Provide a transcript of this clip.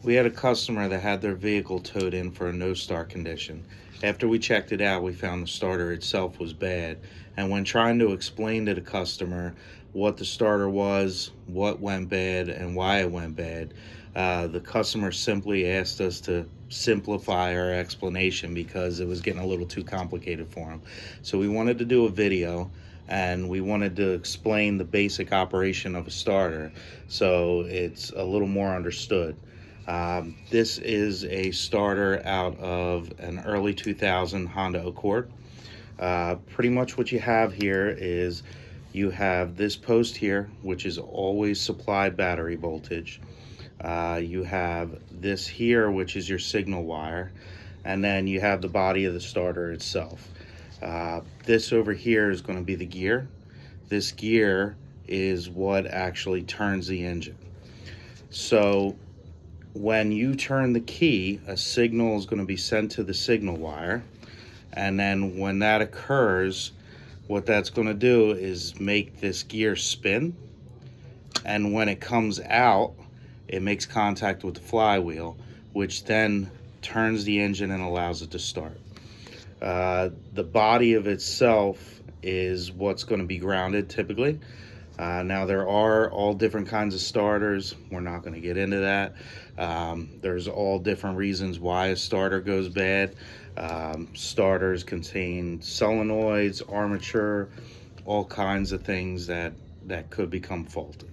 We had a customer that had their vehicle towed in for a no-start condition. After we checked it out, we found the starter itself was bad. And when trying to explain to the customer what the starter was, what went bad, and why it went bad, the customer simply asked us to simplify our explanation because it was getting a little too complicated for him. So we wanted to do a video and we wanted to explain the basic operation of a starter so it's a little more understood. This is a starter out of an early 2000 Honda Accord. Pretty much what you have here is you have this post here, which is always supplied battery voltage. You have this here, which is your signal wire, and then you have the body of the starter itself. This over here is going to be the gear. This gear is what actually turns the engine. So when you turn the key, a signal is going to be sent to the signal wire, and then when that occurs, what that's going to do is make this gear spin, and when it comes out, it makes contact with the flywheel, which then turns the engine and allows it to start. The body of itself is what's going to be grounded typically. Now there are all different kinds of starters. We're not going to get into that. There's all different reasons why a starter goes bad. Starters contain solenoids, armature, all kinds of things that could become faulty.